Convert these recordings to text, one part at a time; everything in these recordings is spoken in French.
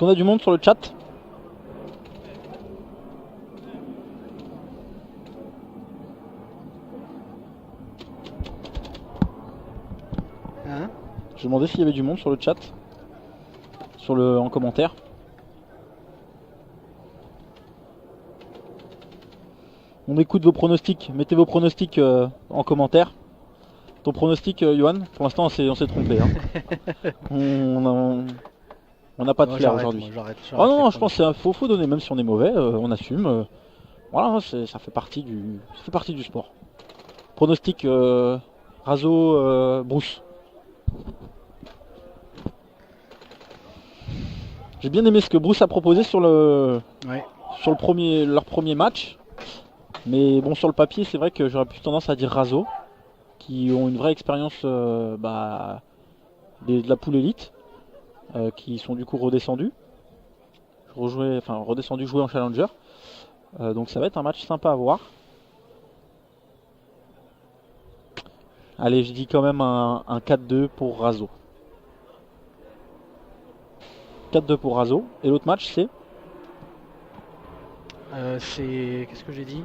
qu'on a du monde sur le chat? Hein? Je demandais s'il y avait du monde sur le chat, en commentaire. On écoute vos pronostics, mettez vos pronostics en commentaire. Ton pronostic, Johan, pour l'instant on s'est trompé. Hein. On n'a pas de flair aujourd'hui. Oh non, je pense qu'il faut donner, même si on est mauvais, on assume. Voilà, ça fait partie du sport. Pronostic Razo Bruce. J'ai bien aimé ce que Bruce a proposé sur leur premier match. Mais bon, sur le papier, c'est vrai que j'aurais plus tendance à dire Razo, qui ont une vraie expérience de la poule élite, qui sont du coup redescendus. Redescendus jouer en challenger. Donc ça va être un match sympa à voir. Allez, je dis quand même un 4-2 pour Razo. 4-2 pour Razo. Et l'autre match, c'est qu'est-ce que j'ai dit?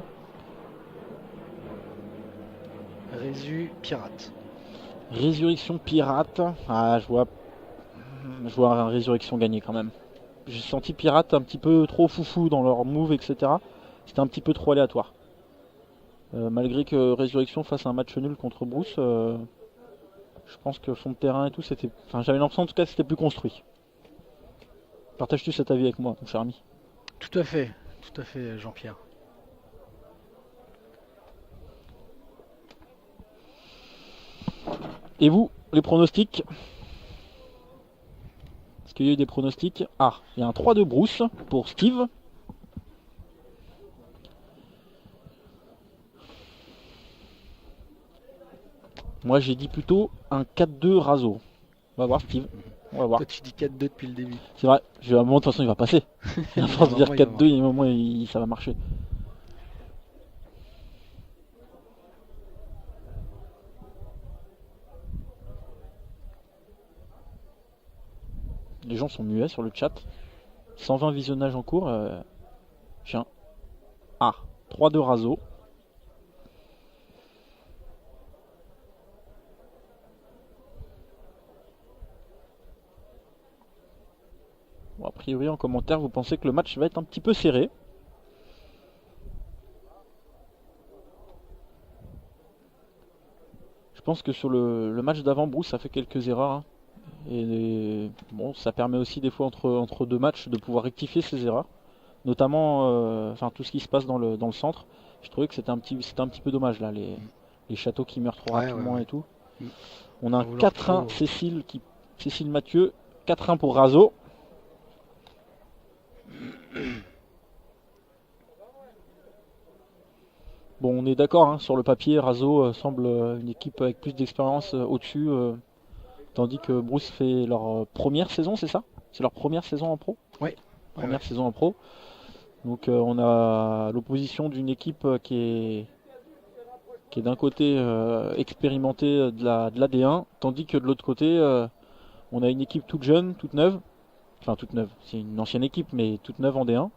Pirate. Résurrection Pirate. Ah, je vois un Résurrection gagner quand même. J'ai senti Pirate un petit peu trop foufou dans leur move, etc. C'était un petit peu trop aléatoire. Malgré que Résurrection fasse un match nul contre Bruce, je pense que fond de terrain et tout, c'était. Enfin, j'avais l'impression en tout cas que c'était plus construit. Partages-tu cet avis avec moi, mon cher ami? Tout à fait, Jean-Pierre. Et vous, les pronostics? Est-ce qu'il y a eu des pronostics? Ah, il y a un 3 de Bruce pour Steve. Moi j'ai dit plutôt un 4-2 Razo. On va voir Steve. On va voir. Toi tu dis 4-2 depuis le début. C'est vrai, à un moment de toute façon il va passer. À force de dire 4-2, il y a un moment ça va marcher. Les gens sont muets sur le chat. 120 visionnages en cours. Tiens. Ah, 3 de Razo. Bon, a priori en commentaire vous pensez que le match va être un petit peu serré. Je pense que sur le match d'avant, Bruce a fait quelques erreurs. Hein. Et bon, ça permet aussi des fois entre deux matchs de pouvoir rectifier ses erreurs. Notamment tout ce qui se passe dans le centre. Je trouvais que c'était un petit peu dommage là, les châteaux qui meurent trop rapidement et tout. On a un 4-1 Cécile Mathieu, 4-1 pour Razo. Bon, on est d'accord, hein, sur le papier, Razo semble une équipe avec plus d'expérience au-dessus, tandis que Bruce fait leur première saison, c'est ça? C'est leur première saison en pro? Oui. Première saison en pro. Donc on a l'opposition d'une équipe qui est d'un côté expérimentée de la D1, tandis que de l'autre côté, on a une équipe toute jeune, toute neuve. Enfin toute neuve, c'est une ancienne équipe, mais toute neuve en D1.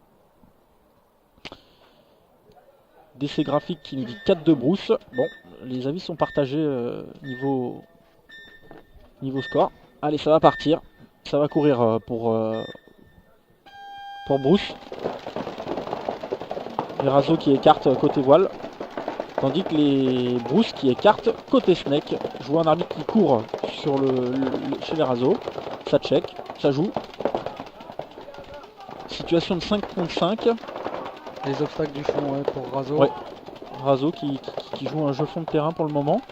DC graphique qui nous dit 4 de Bruce. Bon, les avis sont partagés niveau score. Allez, ça va partir. Ça va courir pour Bruce. Les Razo qui écartent côté voile. Tandis que les Bruce qui écartent côté Snake. Je vois un arbitre qui court chez les Razo. Ça check, ça joue. Situation de 5 contre 5. Les obstacles du fond pour Razo. Ouais. Razo qui joue un jeu fond de terrain pour le moment.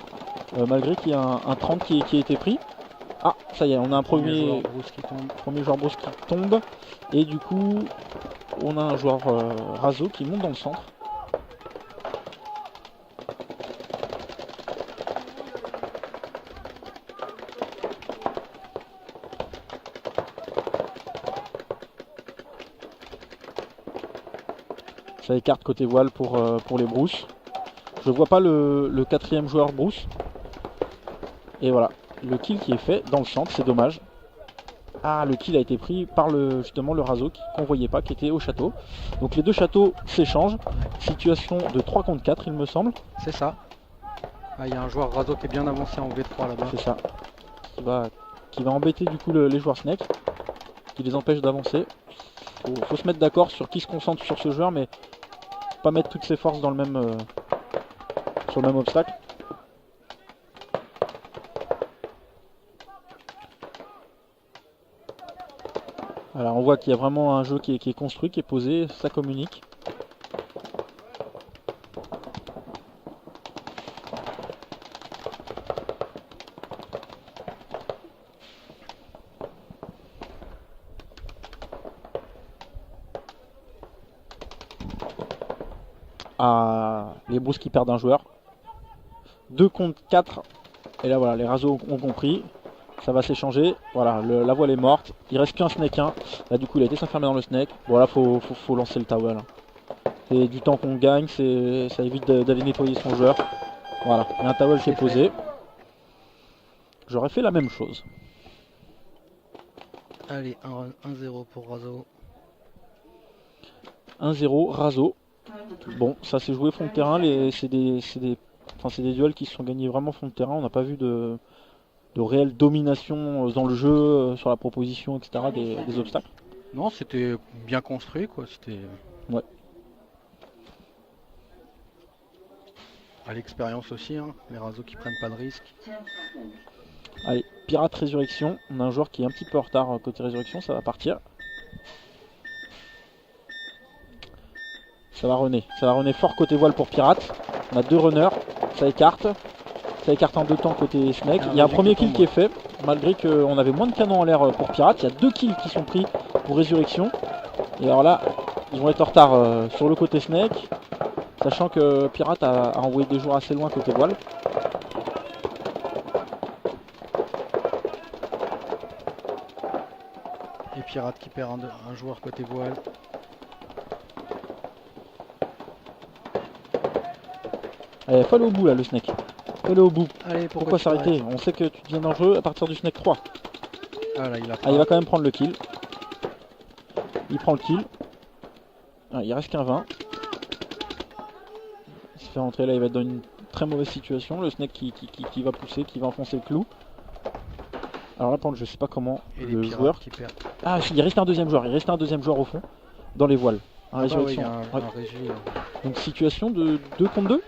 Malgré qu'il y a un 30 qui a été pris. Ah, ça y est, on a un premier joueur Bruce qui tombe. Et du coup, on a un joueur Razo qui monte dans le centre. Ça écarte côté voile pour les Bruce. Je vois pas le quatrième joueur Bruce. Et voilà, le kill qui est fait dans le centre, c'est dommage. Ah, le kill a été pris par justement le Razo qu'on voyait pas, qui était au château. Donc les deux châteaux s'échangent. Situation de 3 contre 4 il me semble. C'est ça. Ah, il y a un joueur Razo qui est bien avancé en V3 là-bas. C'est ça. Qui va embêter du coup les joueurs Snake. Qui les empêche d'avancer. Faut se mettre d'accord sur qui se concentre sur ce joueur, mais pas mettre toutes ses forces dans sur le même obstacle. Alors on voit qu'il y a vraiment un jeu qui est construit, qui est posé, ça communique. Ah, les Brousse qui perdent un joueur. 2 contre 4. Et là voilà, les Razo ont compris. Ça va s'échanger. Voilà, la voile est morte. Il reste qu'un Snake 1. Là du coup il a été s'enfermer dans le Snake. Voilà, faut lancer le towel. C'est du temps qu'on gagne, ça évite d'aller nettoyer son joueur. Voilà, il y a un towel qui est posé. J'aurais fait la même chose. Allez, 1-0 pour Razo. 1-0, Razo. Bon, ça s'est joué fond de terrain. C'est des duels qui se sont gagnés vraiment fond de terrain. On n'a pas vu de réelle domination dans le jeu, sur la proposition, etc. des obstacles. Non, c'était bien construit quoi. C'était. Ouais. À l'expérience aussi, hein. Les Razo qui prennent pas de risques. Allez, Pirate Résurrection. On a un joueur qui est un petit peu en retard côté Résurrection. Ça va partir. Ça va runner fort côté voile pour Pirate. On a deux runners, ça écarte en deux temps côté Snake. Il y a un premier kill qui est fait, malgré qu'on avait moins de canons en l'air pour Pirate. Il y a 2 kills qui sont pris pour Résurrection. Et alors là, ils vont être en retard sur le côté Snake, sachant que Pirate a envoyé des joueurs assez loin côté voile. Et Pirate qui perd un joueur côté voile. Allez, faut aller au bout là, le Snake. Faut aller au bout. Allez, pourquoi s'arrêter? On sait que tu deviens dangereux à partir du Snake 3. Ah là, il va quand même prendre le kill. Il prend le kill. Ah, il reste qu'un 20. Il se fait rentrer là, il va être dans une très mauvaise situation. Le Snake qui va pousser, qui va enfoncer le clou. Alors là, par contre, je sais pas comment et le joueur. Qui perd. Ah, il reste un deuxième joueur. Il reste un deuxième joueur au fond, dans les voiles. Résurrection. Ouais. Donc situation de 2 contre 2.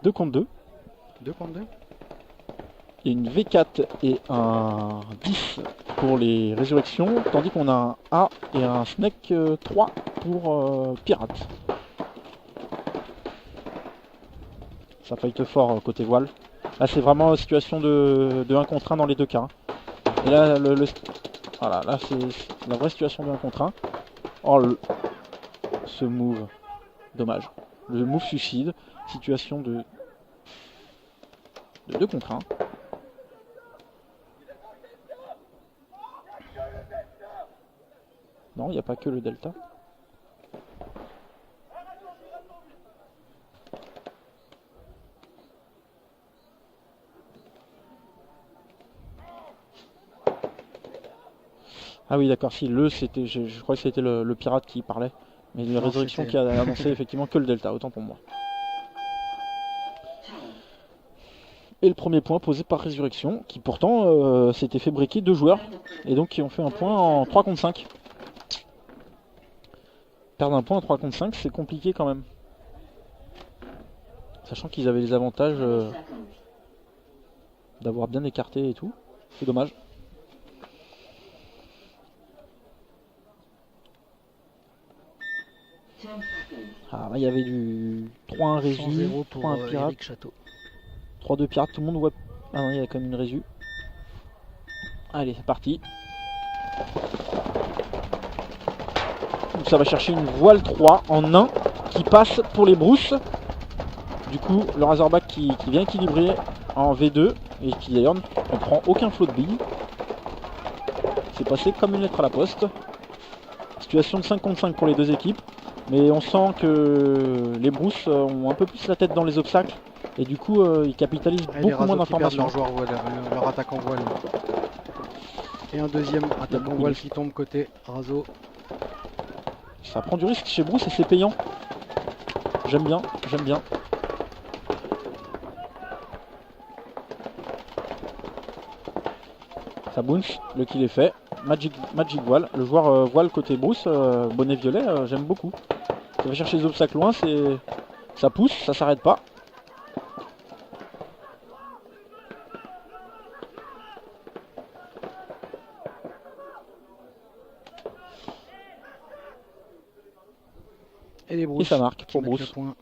2 contre 2. 2 contre 2. Il y a une V4 et un 10 pour les résurrections, tandis qu'on a un A et un Snake 3 pour Pirate. Ça fight fort côté voile. Là c'est vraiment une situation de 1 contre 1 dans les deux cas. Et là, voilà, là c'est la vraie situation de 1 contre 1. Oh, ce move, dommage. Le move suicide, situation de 2 contre 1. Non, il n'y a pas que le delta. Ah oui d'accord, si le c'était, je crois que c'était le pirate qui parlait, mais la résurrection qui a annoncé effectivement que le delta, autant pour moi. Et le premier point posé par Résurrection, qui pourtant s'était fait briquer 2 joueurs, et donc qui ont fait un point en 3 contre 5. Perdre un point en 3 contre 5, c'est compliqué quand même. Sachant qu'ils avaient les avantages d'avoir bien écarté et tout, c'est dommage. Ah là il y avait du 3-1 résu, 3-1 pirate, 3-2 pirate, tout le monde voit... Ah non il y a quand même une résu. Allez c'est parti. Donc ça va chercher une voile 3 en 1 qui passe pour les brousses. Du coup le Razorback qui vient équilibrer en V2 et qui d'ailleurs ne prend aucun flot de billes. C'est passé comme une lettre à la poste. Situation de 5 contre 5 pour les deux équipes. Mais on sent que les brousses ont un peu plus la tête dans les obstacles Et du coup, ils capitalisent Et les beaucoup moins Razo qui perdent d'informations. leur joueur voile, leur attaquant voile. Et un deuxième attaquant beaucoup voile de- qui tombe côté Razo. Ça prend du risque chez Bruce et c'est payant. J'aime bien, j'aime bien. Ça bounce, le kill est fait. Magic voile, le joueur voile côté Bruce, bonnet violet, j'aime beaucoup. Ça va chercher les obstacles loin, ça pousse, ça s'arrête pas. Et les Bruce. Et ça marque qui pour mettent le Bruce. point.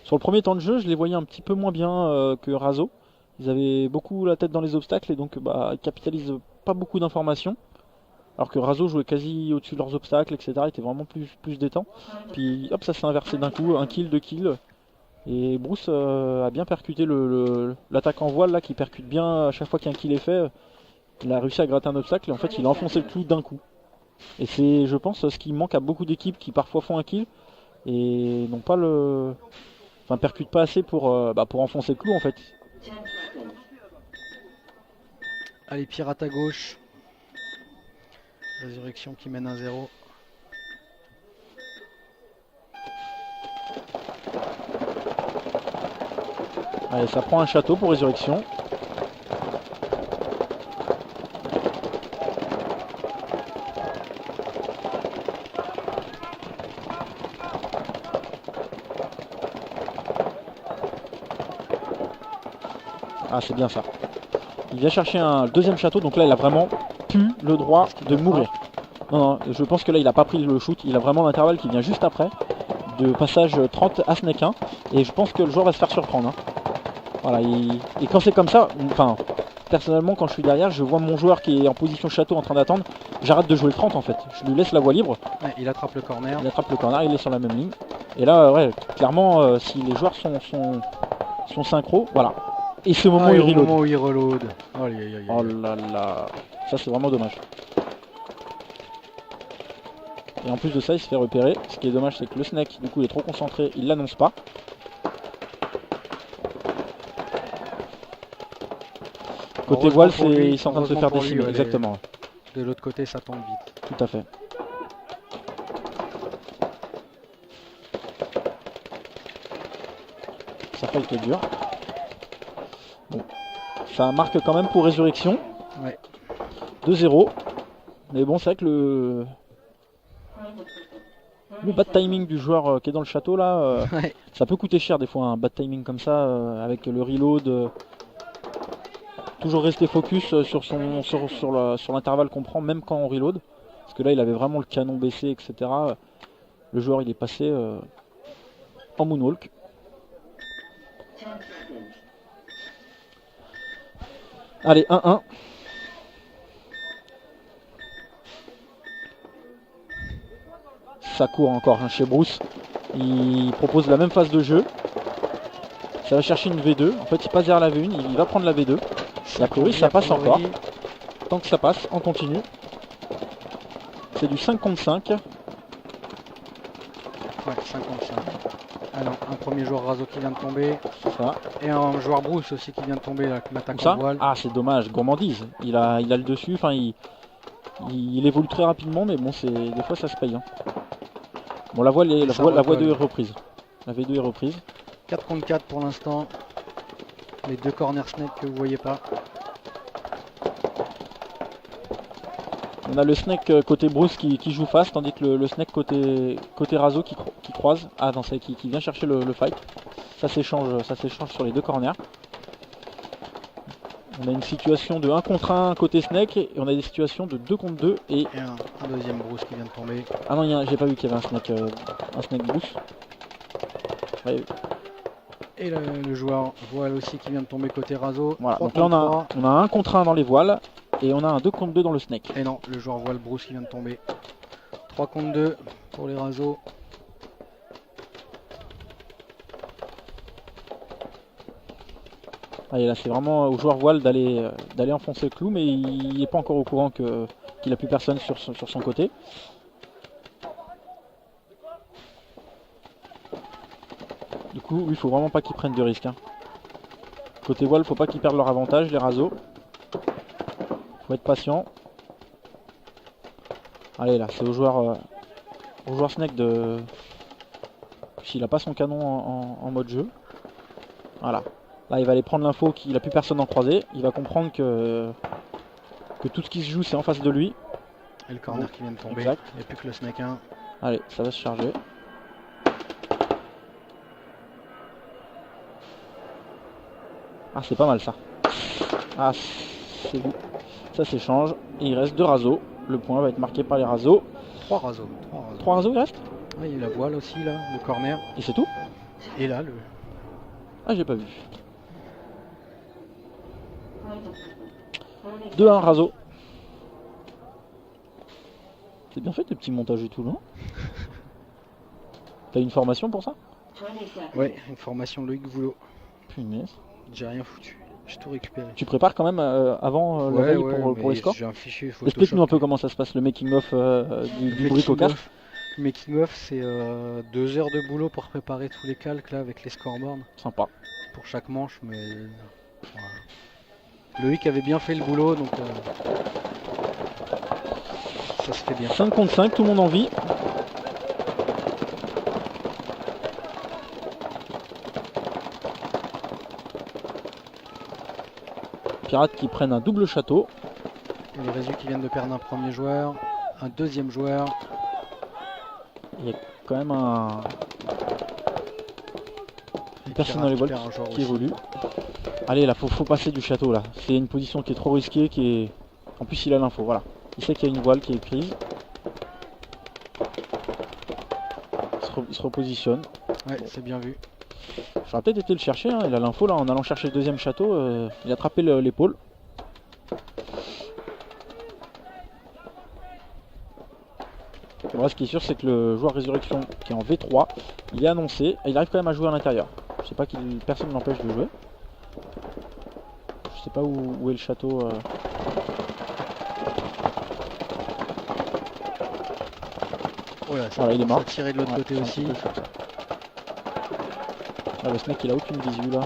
Sur le premier temps de jeu, je les voyais un petit peu moins bien que Razo. Ils avaient beaucoup la tête dans les obstacles et donc ils capitalisent pas beaucoup d'informations. Alors que Razo jouait quasi au-dessus de leurs obstacles, etc. Il était vraiment plus détend. Puis hop, ça s'est inversé d'un coup, un kill, deux kills. Et Bruce a bien percuté l'attaque en voile là, qui percute bien à chaque fois qu'un kill est fait. Il a réussi à gratter un obstacle et en fait il a enfoncé le clou d'un coup. Et c'est, je pense, ce qui manque à beaucoup d'équipes qui parfois font un kill et n'ont pas le... Enfin, percutent pas assez pour enfoncer le clou en fait. Allez, pirate à gauche. Résurrection qui mène 1-0. Allez, ça prend un château pour résurrection. Ah, c'est bien ça. Il vient chercher un deuxième château, donc là il a vraiment plus le droit de mourir. Non, non, je pense que là il a pas pris le shoot, il a vraiment l'intervalle qui vient juste après, de passage 30 à Snake 1, et je pense que le joueur va se faire surprendre. Hein. Voilà, et quand c'est comme ça, enfin, personnellement quand je suis derrière, je vois mon joueur qui est en position château en train d'attendre, j'arrête de jouer le 30 en fait, je lui laisse la voie libre, Ouais, il attrape le corner. il attrape le corner, il est sur la même ligne, et là, ouais, clairement, si les joueurs sont synchro, voilà. Et ce moment, Ah, et il au reload. moment où il reload. Oh, aïe, aïe, aïe, Oh aïe. là là, ça c'est vraiment dommage. Et en plus de ça, il se fait repérer. Ce qui est dommage, c'est que le Snake, du coup, il est trop concentré, il l'annonce pas. Côté Heureusement voile, pour lui, ils sont en train de se heureusement faire pour lui, décimer. ouais, Exactement, De l'autre côté, ça tombe vite. tout à fait. Ça fight est dur. Bon. Ça marque quand même pour résurrection. Ouais. 2-0. Mais bon, c'est vrai que le bad timing du joueur qui est dans le château là, Ouais. ça peut coûter cher des fois un bad timing comme ça avec le reload. Toujours rester focus sur l'intervalle qu'on prend même quand on reload. Parce que là il avait vraiment le canon baissé, etc. Le joueur il est passé en moonwalk. Allez, 1-1. Ça court encore hein, chez Bruce. Il propose la même phase de jeu. Ça va chercher une V2. En fait, il passe vers la V1. Il va prendre la V2. Et a priori, ça passe encore. Tant que ça passe, on continue. C'est du 5 contre 5. Ouais, 55. Ah non, un premier joueur Razo qui vient de tomber. Ça. Et un joueur Bruce aussi qui vient de tomber, là, l'attaque Ça. en voile. Ah, c'est dommage. Gourmandise. Il a le dessus. Enfin, il évolue très rapidement, mais bon, des fois, ça se paye. Hein. Bon, la voie 2 est reprise. La V2 est reprise. 4 contre 4 pour l'instant. Les deux corner snake que vous voyez pas. On a le Snake côté Bruce qui joue face, tandis que le Snake côté Razo qui croise. Ah non, c'est qui vient chercher le fight. Ça s'échange sur les deux corners. On a une situation de 1 contre 1 côté Snake et on a des situations de 2 contre 2 et... Et un deuxième Bruce qui vient de tomber. Ah non, j'ai pas vu qu'il y avait un Snake Bruce. Ouais. Et le joueur voile aussi qui vient de tomber côté Razo. Voilà, 3 donc là on a 1 contre 1 dans les voiles et on a un 2 contre 2 dans le Snake. Et non, le joueur voile Bruce qui vient de tomber. 3 contre 2 pour les Razo. Allez, là c'est vraiment au joueur voile d'aller enfoncer le clou, mais il n'est pas encore au courant que qu'il a plus personne sur son côté. Du coup, lui, il faut vraiment pas qu'ils prennent de risques. Hein. Côté voile, faut pas qu'ils perdent leur avantage, les rasos. Faut être patient. Allez, là, c'est au joueur Snake de... S'il a pas son canon en mode jeu. Voilà. Là, il va aller prendre l'info qu'il a plus personne en croisée. Il va comprendre que tout ce qui se joue, c'est en face de lui. Et le corner qui vient de tomber. Exact. Il n'y a plus que le Snake 1. Allez, ça va se charger. Ah, c'est pas mal ça. Ah, c'est vous. Ça s'échange. Et il reste 2 rasos. Le point va être marqué par les rasos. 3 rasos. 3 rasos il reste. Oui, il y a la voile aussi là, le corner. Et c'est tout. Et là, le... Ah, j'ai pas vu. 2-1 raso. C'est bien fait tes petits montages et tout, non? T'as une formation pour ça? Ouais, une formation Loïc Voulot. Punaise. J'ai rien foutu. J'ai tout récupéré. Tu prépares quand même avant la veille pour les scores? J'ai un fichier Photoshop. Explique-nous un peu comment ça se passe, le making-of du bricocage. Le making-of, c'est 2 heures de boulot pour préparer tous les calques là avec les scoreboards. Sympa. Pour chaque manche, mais voilà. Loïc avait bien fait le boulot, donc ça se fait bien. 5 contre 5, tout le monde en vit. Pirates qui prennent un double château. Et les résus qui viennent de perdre un premier joueur, un deuxième joueur. Il y a quand même une personne dans les vols qui évolue. Allez là, faut passer du château là. C'est une position qui est trop risquée, qui est... En plus il a l'info, voilà. Il sait qu'il y a une voile qui est prise. Il se repositionne. Ouais, bon. C'est bien vu. J'aurais peut-être été le chercher, hein. Il a l'info là, en allant chercher le deuxième château, il a attrapé l'épaule. Voilà, ce qui est sûr, c'est que le joueur Résurrection qui est en V3, il est annoncé, et il arrive quand même à jouer à l'intérieur. Je sais pas personne ne l'empêche de jouer. Je sais pas où est le château. Voilà, il est mort. Tiré de l'autre côté aussi. Là, le Snake il a aucune visu là.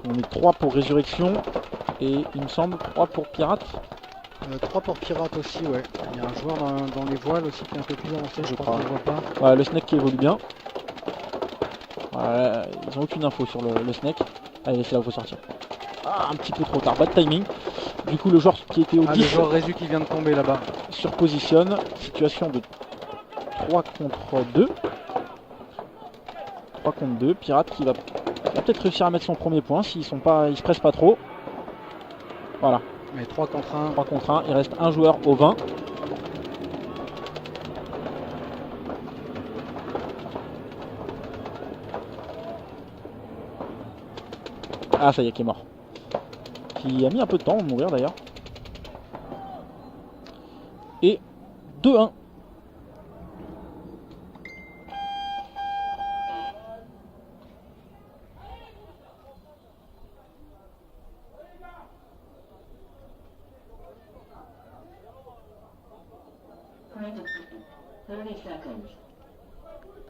On est 3 pour Résurrection et il me semble 3 pour Pirate. 3 pour Pirate aussi, ouais. Il y a un joueur dans les voiles aussi qui est un peu plus avancé, je crois. Voit pas. Ouais, le Snake qui évolue bien. Voilà, ils ont aucune info sur le Snake. Allez, c'est là où il faut sortir. Ah, un petit peu trop tard, bad timing. Du coup, le joueur qui était au 10. Le joueur Résu qui vient de tomber là-bas. Surpositionne. Situation de 3 contre 2. 3 contre 2. Pirate qui va peut-être réussir à mettre son premier point s'ils se pressent pas trop. Voilà. Mais 3 contre 1. 3 contre 1. Il reste un joueur au 20. Ah, ça y est, qui est mort. Qui a mis un peu de temps à mourir d'ailleurs. Et 2-1.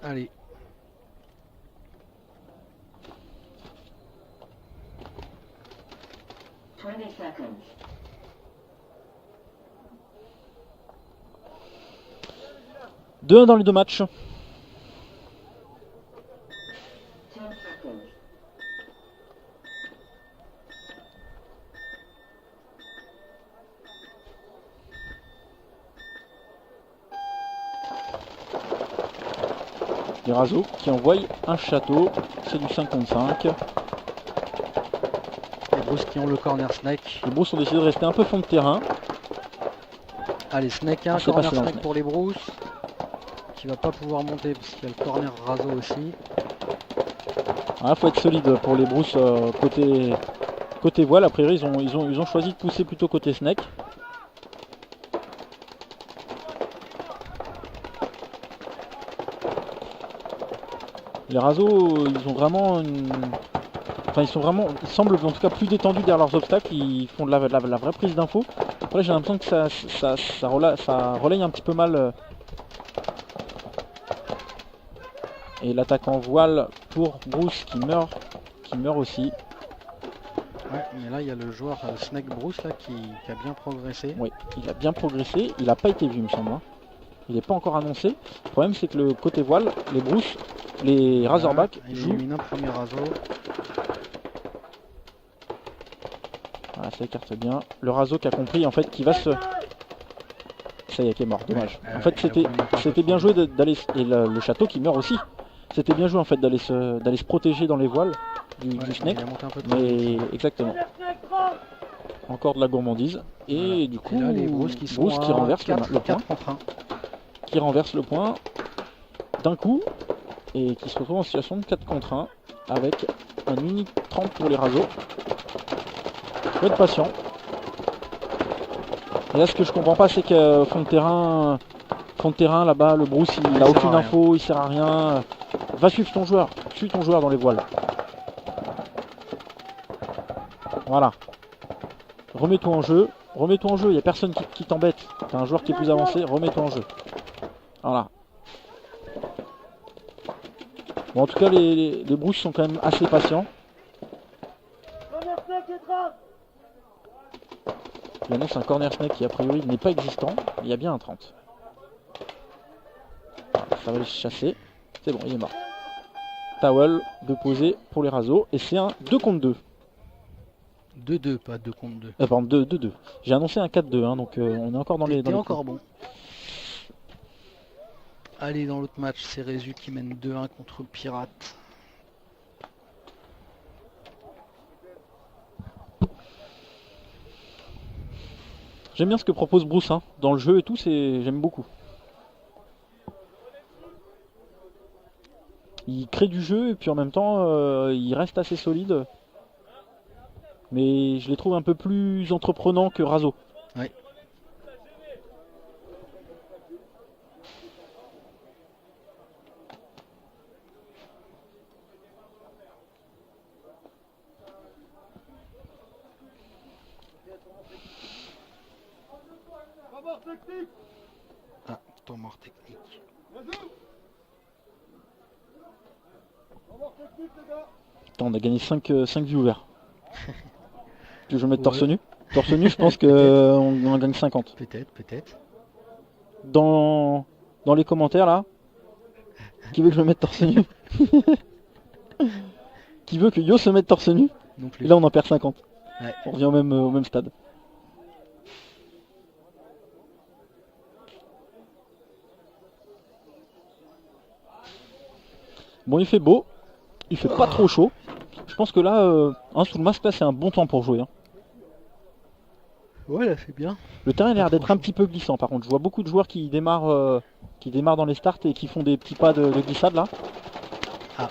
Allez. Deux 1 dans les deux matchs. Les Rasos qui envoient un château, c'est du 5 contre 5. Les Brousses qui ont le corner Snake. Les Brousses ont décidé de rester un peu fond de terrain. Allez, Snake 1, corner Snake pour les Brousses. Qui va pas pouvoir monter parce qu'il y a le corner Raso aussi. Ah, faut être solide pour les Brousses côté voile. A priori, ils ont choisi de pousser plutôt côté Snake. Les Rasos, ils ont vraiment ils semblent en tout cas plus détendus derrière leurs obstacles, ils font de la vraie prise d'infos. Après j'ai l'impression que ça relaye un petit peu mal. Et l'attaque en voile pour Bruce qui meurt aussi. Ouais, mais là il y a le joueur Snake Bruce là, qui a bien progressé. Oui, il a bien progressé, il n'a pas été vu il me semble. Hein. Il n'est pas encore annoncé. Le problème c'est que le côté voile, les Bruce, les Razorback jouent. Il élimine un premier Razo. Voilà, ça écarte bien. Le Razo qui a compris en fait qu'il va se... Ça y est, qui est mort, dommage. En fait c'était bien joué d'aller... Et le château qui meurt aussi. C'était bien joué en fait d'aller se protéger dans les voiles du Snake. Mais exactement. Encore de la gourmandise. Et du coup, et là, les Bruce qui renverse le point. Qui renverse le point d'un coup. Et qui se retrouve en situation de 4 contre 1. Avec un unique 30 pour les Razos. Faut être patient. Et là ce que je comprends pas c'est que fond de terrain là-bas, le Bruce il n'a aucune info, il sert à rien. Va suivre ton joueur dans les voiles. Voilà. Remets-toi en jeu, il n'y a personne qui t'embête. T'as un joueur qui est plus avancé, remets-toi en jeu. Voilà. Bon en tout cas les Bruce sont quand même assez patients. Il annonce un corner snake qui a priori n'est pas existant, il y a bien un 30. Ça va les chasser. C'est bon, il est mort. Towel de poser pour les Razos. Et c'est un 2 contre 2. 2-2, pas 2 contre 2. Pardon, 2-2. J'ai annoncé un 4-2, hein, donc on est encore dans les... T'es encore bon. Allez, dans l'autre match, c'est Résu qui mène 2-1 contre Pirate. J'aime bien ce que propose Bruce, hein. Dans le jeu et tout, j'aime beaucoup. Il crée du jeu et puis en même temps, il reste assez solide. Mais je les trouve un peu plus entreprenants que Razo. Ouais. Ah, temps mort technique. Attends, on a gagné 5 viewers. Tu veux que je mette torse nu? Torse nu, je pense qu'on en gagne 50. Peut-être. Dans les commentaires là, qui veut que je me mette torse nu? Qui veut que Yo se mette torse nu? Non plus. Et là on en perd 50. Ouais. On revient au même stade. Bon, il fait beau, il fait pas trop chaud. Je pense que là, sous le masque là, c'est un bon temps pour jouer. Hein. Ouais, là c'est bien. Le terrain a l'air d'être un petit peu glissant. Par contre, je vois beaucoup de joueurs qui démarrent dans les starts et qui font des petits pas de glissade là. Ah.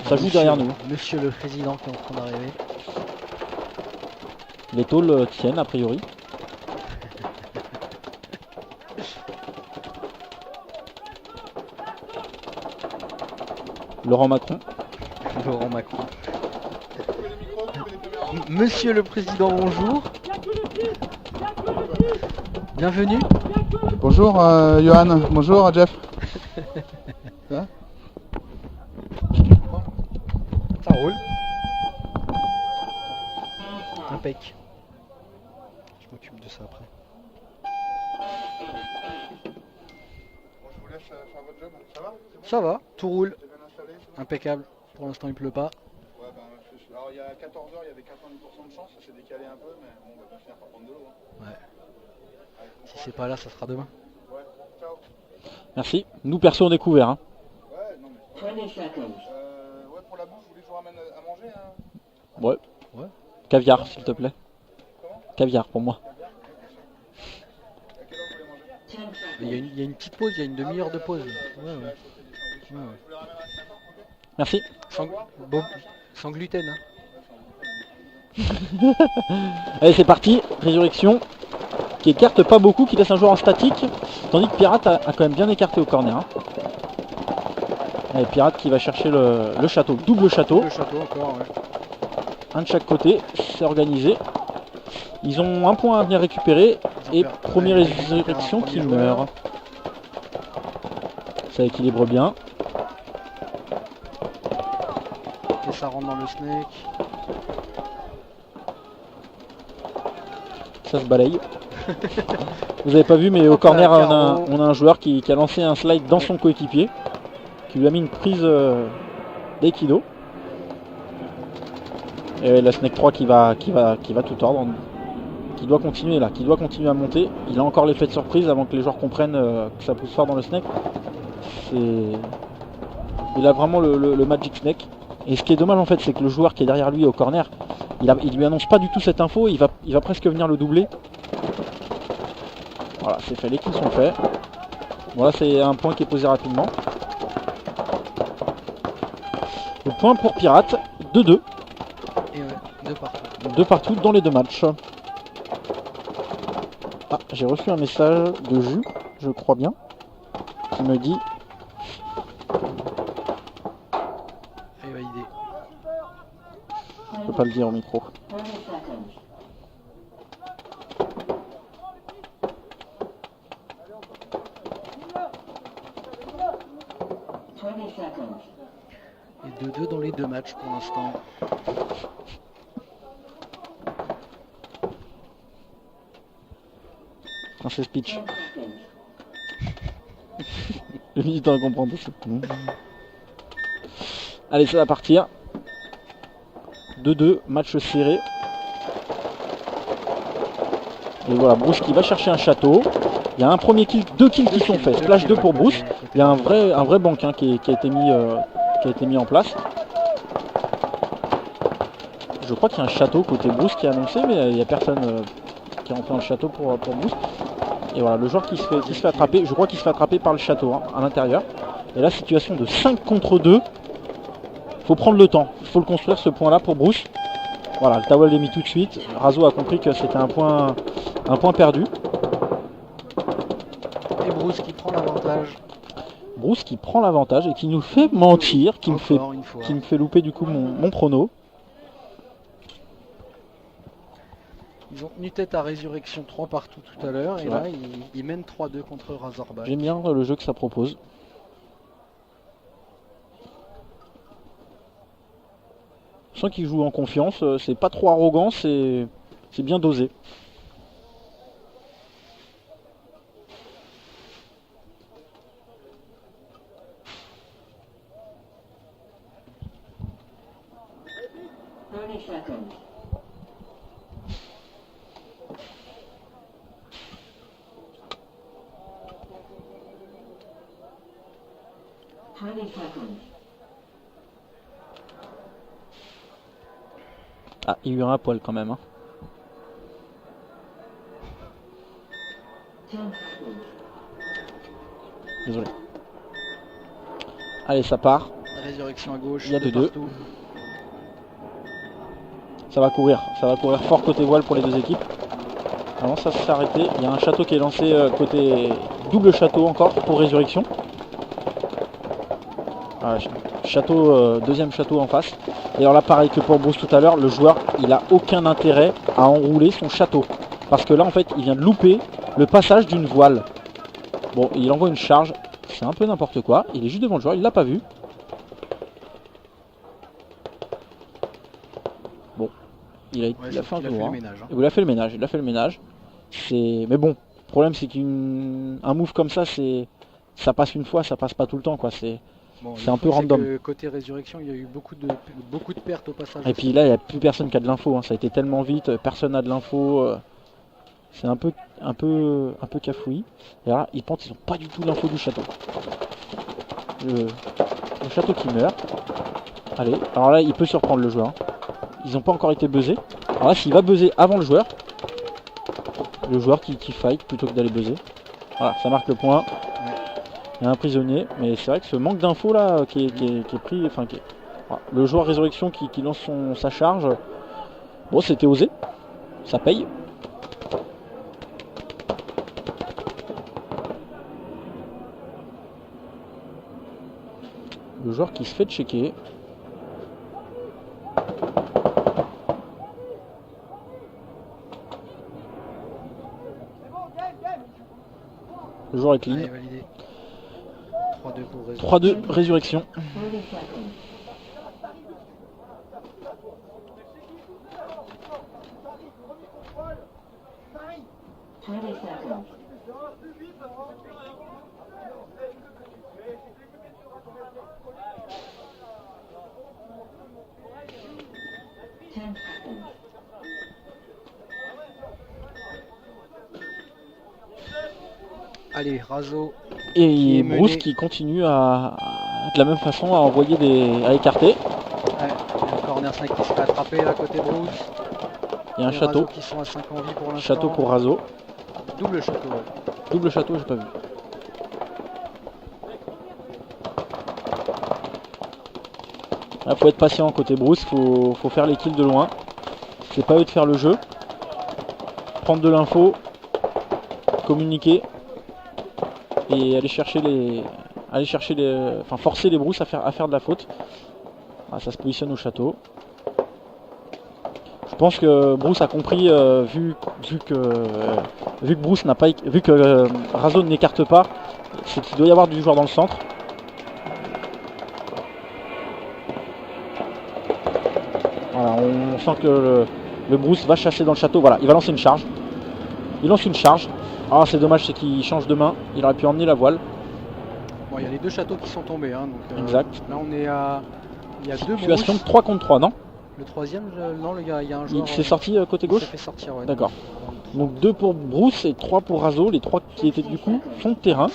Ça joue derrière nous. Monsieur le président qui est en train d'arriver. Les tôles tiennent a priori. Laurent Macron. Monsieur le président, bonjour. Bienvenue. Bonjour Johan, bonjour Jeff. Ça va ? Ça roule. Impec. Je m'occupe de ça après. Bon, je vous laisse faire votre job, ça va ? Ça va, tout roule. Impeccable. Pour l'instant, il pleut pas. Ouais, alors il y a 14h, il y avait 90% de chance, ça s'est décalé un peu, mais bon, on va finir par prendre de l'eau. Hein. Ouais. Si c'est pas là, ça sera demain. Ouais, ciao. Merci. Nous perso on est couverts. Hein. Ouais, non mais... ouais, pour la bouffe, vous voulez que je vous ramène à manger hein ? Ouais. Caviar, s'il te plaît. Comment ? Caviar pour moi. À quelle heure vous voulez manger ? Il y a une petite pause, il y a une demi-heure de pause. Ouais. Merci. Sans gluten, hein. Allez, c'est parti. Résurrection qui écarte pas beaucoup, qui laisse un joueur en statique, tandis que Pirate a quand même bien écarté au corner. Hein. Allez, Pirate qui va chercher le château, double château. Le château encore, ouais. Un de chaque côté, c'est organisé. Ils ont un point à venir récupérer. Et première résurrection qui meurt. Ça équilibre bien. Et ça rentre dans le snake. Ça se balaye. Vous avez pas vu, mais au corner on a un joueur qui a lancé un slide dans son coéquipier, qui lui a mis une prise d'aikido. Et la Snake 3 qui va tout tordre, qui doit continuer là, qui doit continuer à monter. Il a encore l'effet de surprise avant que les joueurs comprennent que ça pousse fort dans le Snake. Il a vraiment le Magic Snake. Et ce qui est dommage en fait, c'est que le joueur qui est derrière lui au corner, il lui annonce pas du tout cette info, il va presque venir le doubler. Voilà, c'est fait, les kills sont faits. Voilà, c'est un point qui est posé rapidement. Le point pour Pirates, 2-2. Et ouais, 2 partout. 2 partout dans les 2 matchs. Ah, j'ai reçu un message de Jus, je crois bien, qui me dit... Et validé. Je peux pas le dire au micro. Et 2-2 dans les 2 matchs pour l'instant. C'est speech. J'ai mis du temps à comprendre aussi. Allez, ça va partir. 2-2, match serré. Et voilà, Bruce qui va chercher un château. Il y a un premier kill, 2 kills qui sont faits. Splash 2 pour Bruce. Il y a un vrai banc qui a été mis en place. Je crois qu'il y a un château côté Bruce qui est annoncé, mais il n'y a personne qui est rentré dans le château pour Bruce. Et voilà, le joueur qui se fait attraper, je crois qu'il se fait attraper par le château à l'intérieur. Et là, situation de 5 contre 2. Faut prendre le temps, il faut le construire ce point là pour Bruce. Voilà, le towel est mis tout de suite. Razo a compris que c'était un point perdu. Et Bruce qui prend l'avantage. Bruce qui prend l'avantage et qui nous fait mentir, qui me fait louper du coup mon prono. Ils ont tenu tête à Résurrection 3 partout tout à l'heure et là ils mènent 3-2 contre Razorback. J'aime bien le jeu que ça propose. Je sens qu'il joue en confiance, c'est pas trop arrogant, c'est bien dosé. Ah, il y a eu un poil quand même. Hein. Désolé. Allez, ça part. Résurrection à gauche. Il y a 2-2. Ça va courir fort côté voile pour les deux équipes. Avant ça s'est arrêté. Il y a un château qui est lancé côté double château encore pour Résurrection. Voilà, château, deuxième château en face. Et alors là pareil que pour Bruce tout à l'heure, le joueur il a aucun intérêt à enrouler son château. Parce que là en fait il vient de louper le passage d'une voile. Bon, il envoie une charge, c'est un peu n'importe quoi. Il est juste devant le joueur, il l'a pas vu. Bon, il a fait un tour. Il a fait le ménage, Mais bon, le problème c'est qu'un move comme ça, ça passe une fois, ça passe pas tout le temps quoi. C'est un peu random. Côté Résurrection, il y a eu beaucoup de pertes au passage. Et puis là, il n'y a plus personne qui a de l'info. Hein. Ça a été tellement vite, personne n'a de l'info. C'est un peu cafouillis. Et là, ils pensent qu'ils n'ont pas du tout l'info du château. Le château qui meurt. Allez, alors là, il peut surprendre le joueur. Ils n'ont pas encore été buzzés. Alors là, s'il va buzzer avant le joueur qui fight plutôt que d'aller buzzer. Voilà, ça marque le point. Il y a un prisonnier, mais c'est vrai que ce manque d'infos là qui est pris, enfin voilà. Le joueur Résurrection qui lance sa charge, bon c'était osé, ça paye. Le joueur qui se fait checker. toujours avec Lynn. 3-2 résurrection. Allez, Razo. Et Bruce qui continue de la même façon à envoyer à écarter. Ouais, le corner snake qui se fait attraper à côté Bruce. Il y a un château. Qui sont à 5 en vie pour l'instant. Château pour Razo. Double château. Ouais. Double château, j'ai pas vu. Là, faut être patient côté Bruce, faut faire les kills de loin. C'est pas eux de faire le jeu. Prendre de l'info, communiquer et aller chercher forcer les Bruce à faire de la faute. Ah, ça se positionne au château. Je pense que Bruce a compris, vu que Bruce n'a pas, vu que Razo n'écarte pas, c'est qu'il doit y avoir du joueur dans le centre. Voilà, on sent que le Bruce va chasser dans le château. Voilà, il va lancer une charge. Il lance une charge. Ah, c'est dommage, c'est qu'il change de main. Il aurait pu emmener la voile. Bon, il y a les deux châteaux qui sont tombés. Hein, donc, exact. Là, on est à. Il y a deux situation de 3 contre 3, non? Le troisième, non, il y a un joueur. Il s'est sorti côté gauche. Il s'est fait sortir, ouais. D'accord. Donc 2 pour Bruce et 3 pour Razo. Les 3 qui étaient du coup fond de terrain.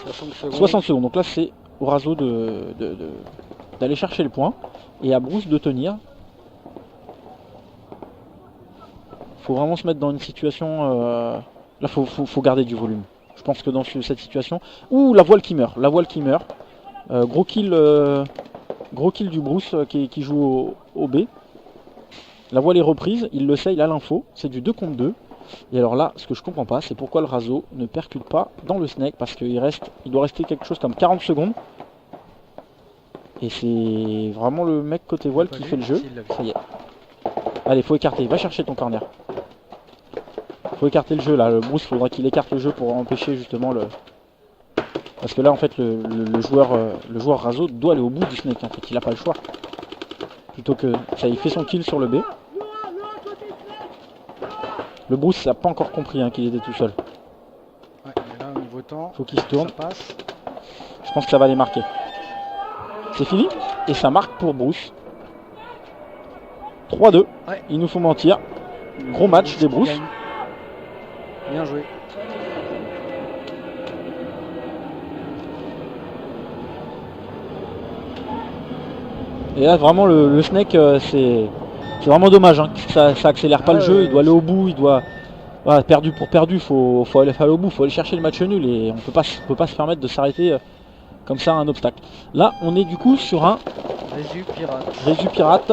60 secondes. Donc là, c'est au Razo d'aller chercher le point et à Bruce de tenir. Faut vraiment se mettre dans une situation. Là, faut garder du volume. Je pense que dans cette situation. Ouh, la voile qui meurt. La voile qui meurt. Gros kill du Bruce qui joue au B. La voile est reprise, il le sait, il a l'info, c'est du 2 contre 2. Et alors là, ce que je comprends pas, c'est pourquoi le Razo ne percute pas dans le snake, parce qu'il doit rester quelque chose comme 40 secondes. Et c'est vraiment le mec côté voile qui fait le jeu. Ça y est. Allez, faut écarter, va chercher ton corner. Faut écarter le jeu là, le Bruce, faudra qu'il écarte le jeu pour empêcher justement le... Parce que là en fait le joueur Razo doit aller au bout du snake, en fait il a pas le choix. Plutôt que ça, il fait son kill sur le B. Le Bruce n'a pas encore compris qu'il était tout seul. Ouais, mais là, au niveau temps, faut qu'il se tourne. Ça passe. Je pense que ça va les marquer. C'est fini. Et ça marque pour Bruce. 3-2. Ouais. Il nous faut mentir. Gros match des Bruce. Bien joué. Et là vraiment le snake c'est vraiment dommage ça accélère pas le jeu, il doit aller au bout, il doit. Voilà, perdu pour perdu, faut aller au bout, faut aller chercher le match nul et on peut pas se permettre de s'arrêter comme ça à un obstacle. Là on est du coup sur un Résu pirate. Résu pirate.